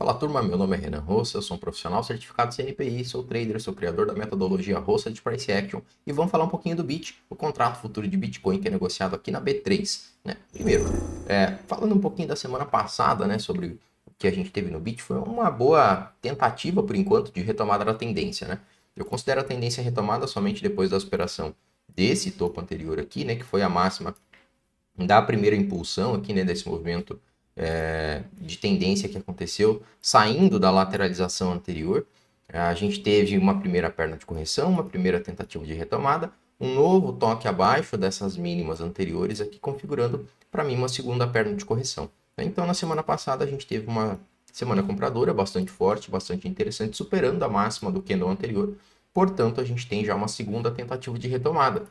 Fala turma, meu nome é Renan Roça, eu sou um profissional certificado CNPI, sou trader, sou criador da metodologia Roça de Price Action e vamos falar um pouquinho do BIT, o contrato futuro de Bitcoin que é negociado aqui na B3. Né? Primeiro, falando um pouquinho da semana passada, né, sobre o que a gente teve no BIT, foi uma boa tentativa por enquanto de retomada da tendência. Né? Eu considero a tendência retomada somente depois da superação desse topo anterior aqui, né, que foi a máxima da primeira impulsão aqui, né, desse movimento de tendência que aconteceu saindo da lateralização anterior. A gente teve uma primeira perna de correção, uma primeira tentativa de retomada, um novo toque abaixo dessas mínimas anteriores aqui, configurando para mim uma segunda perna de correção. Então, na semana passada, a gente teve uma semana compradora bastante forte, bastante interessante, superando a máxima do candle anterior. Portanto, a gente tem já uma segunda tentativa de retomada.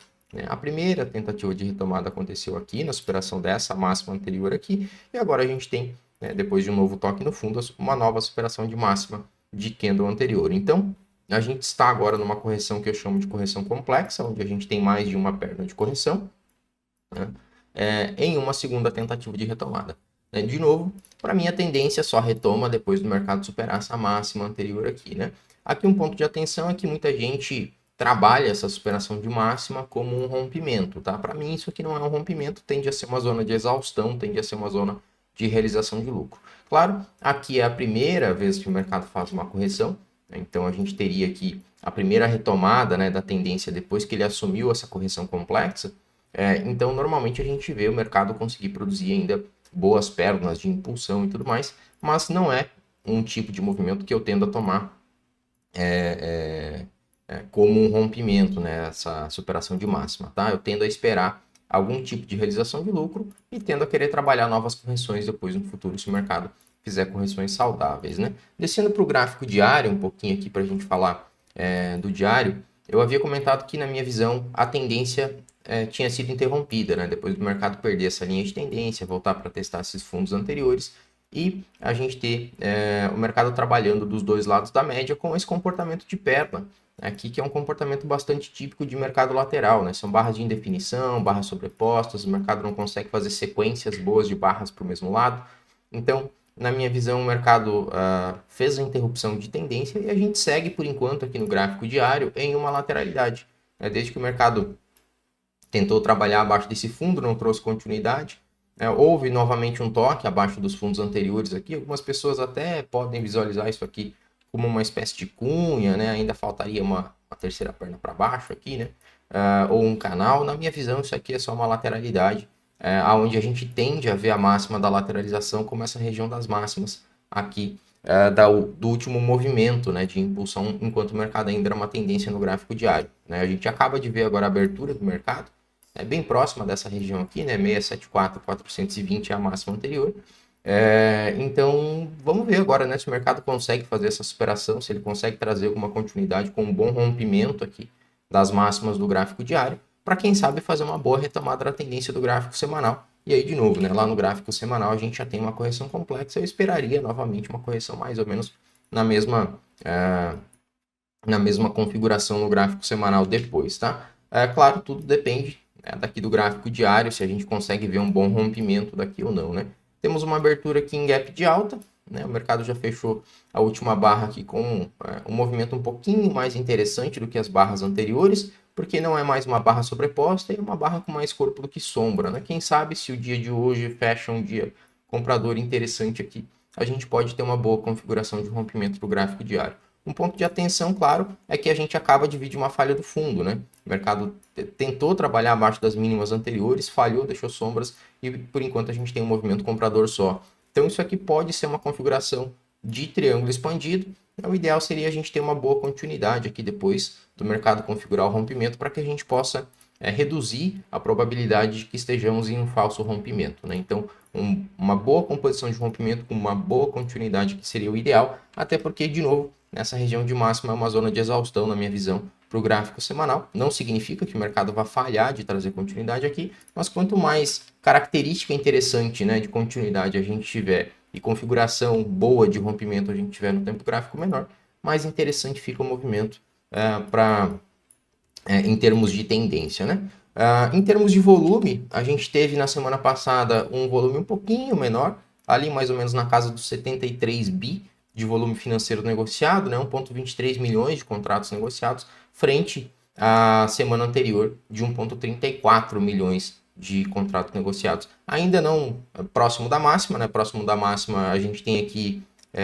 A primeira tentativa de retomada aconteceu aqui, na superação dessa máxima anterior aqui, e agora a gente tem, depois de um novo toque no fundo, uma nova superação de máxima de candle anterior. Então, a gente está agora numa correção que eu chamo de correção complexa, onde a gente tem mais de uma perna de correção, né, em uma segunda tentativa de retomada. De novo, para mim a tendência só retoma depois do mercado superar essa máxima anterior aqui. Né? Aqui um ponto de atenção é que muita gente trabalha essa superação de máxima como um rompimento, tá? Para mim isso aqui não é um rompimento, tende a ser uma zona de exaustão, tende a ser uma zona de realização de lucro. Claro, aqui é a primeira vez que o mercado faz uma correção, né? Então a gente teria aqui a primeira retomada, né, da tendência depois que ele assumiu essa correção complexa. Então normalmente a gente vê o mercado conseguir produzir ainda boas pernas de impulsão e tudo mais, mas não é um tipo de movimento que eu tendo a tomar como um rompimento, né, essa superação de máxima, tá? Eu tendo a esperar algum tipo de realização de lucro e tendo a querer trabalhar novas correções depois no futuro, se o mercado fizer correções saudáveis, né? Descendo para o gráfico diário, um pouquinho aqui para a gente falar do diário, eu havia comentado que, na minha visão, a tendência tinha sido interrompida, né? Depois do mercado perder essa linha de tendência, voltar para testar esses fundos anteriores, e a gente ter o mercado trabalhando dos dois lados da média com esse comportamento de perna, aqui que é um comportamento bastante típico de mercado lateral, né? São barras de indefinição, barras sobrepostas, o mercado não consegue fazer sequências boas de barras para o mesmo lado. Então, na minha visão, o mercado fez a interrupção de tendência e a gente segue, por enquanto, aqui no gráfico diário, em uma lateralidade. Desde que o mercado tentou trabalhar abaixo desse fundo, não trouxe continuidade. Houve novamente um toque abaixo dos fundos anteriores aqui. Algumas pessoas até podem visualizar isso aqui como uma espécie de cunha, né? Ainda faltaria uma terceira perna para baixo aqui, né? Ou um canal. Na minha visão, isso aqui é só uma lateralidade, onde a gente tende a ver a máxima da lateralização como essa região das máximas aqui do último movimento, né, de impulsão, enquanto o mercado ainda era uma tendência no gráfico diário. Né? A gente acaba de ver agora a abertura do mercado, bem próxima dessa região aqui, né, 674,420 é a máxima anterior. Então, vamos ver agora, né, se o mercado consegue fazer essa superação, se ele consegue trazer alguma continuidade com um bom rompimento aqui das máximas do gráfico diário, para quem sabe fazer uma boa retomada da tendência do gráfico semanal. E aí, de novo, né, lá no gráfico semanal a gente já tem uma correção complexa, eu esperaria novamente uma correção mais ou menos na mesma configuração no gráfico semanal depois, tá? Claro, tudo depende daqui do gráfico diário, se a gente consegue ver um bom rompimento daqui ou não, né? Temos uma abertura aqui em gap de alta, né? O mercado já fechou a última barra aqui com um movimento um pouquinho mais interessante do que as barras anteriores, porque não é mais uma barra sobreposta e uma barra com mais corpo do que sombra, né? Quem sabe se o dia de hoje fecha um dia comprador interessante aqui, a gente pode ter uma boa configuração de rompimento do gráfico diário. Um ponto de atenção, claro, é que a gente acaba de vir de uma falha do fundo, né? O mercado tentou trabalhar abaixo das mínimas anteriores, falhou, deixou sombras e por enquanto a gente tem um movimento comprador só. Então isso aqui pode ser uma configuração de triângulo expandido. O ideal seria a gente ter uma boa continuidade aqui depois do mercado configurar o rompimento para que a gente possa reduzir a probabilidade de que estejamos em um falso rompimento, né? Então, uma boa composição de rompimento com uma boa continuidade que seria o ideal, até porque, de novo, nessa região de máxima é uma zona de exaustão, na minha visão, para o gráfico semanal. Não significa que o mercado vá falhar de trazer continuidade aqui, mas quanto mais característica interessante, né, de continuidade a gente tiver e configuração boa de rompimento a gente tiver no tempo gráfico menor, mais interessante fica o movimento em termos de tendência, né? Em termos de volume, a gente teve na semana passada um volume um pouquinho menor, ali mais ou menos na casa dos 73 bi, de volume financeiro negociado, né, 1,23 milhões de contratos negociados, frente à semana anterior de 1,34 milhões de contratos negociados. Ainda não próximo da máxima, né? Próximo da máxima a gente tem aqui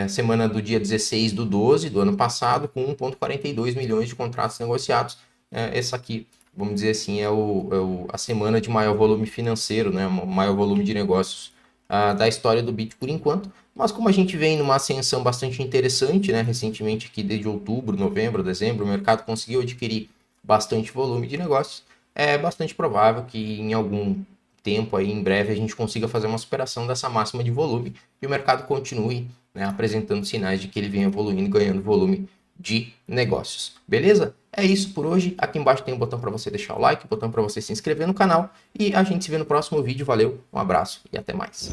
semana do dia 16/12 do ano passado, com 1,42 milhões de contratos negociados. Essa aqui, vamos dizer assim, a semana de maior volume financeiro, né? Maior volume de negócios da história do Bit por enquanto. Mas como a gente vem numa ascensão bastante interessante, né? Recentemente aqui desde outubro, novembro, dezembro, o mercado conseguiu adquirir bastante volume de negócios. É bastante provável que em algum tempo aí, em breve, a gente consiga fazer uma superação dessa máxima de volume e o mercado continue, né, apresentando sinais de que ele vem evoluindo e ganhando volume de negócios. Beleza? É isso por hoje. Aqui embaixo tem um botão para você deixar o like, um botão para você se inscrever no canal e a gente se vê no próximo vídeo. Valeu, um abraço e até mais.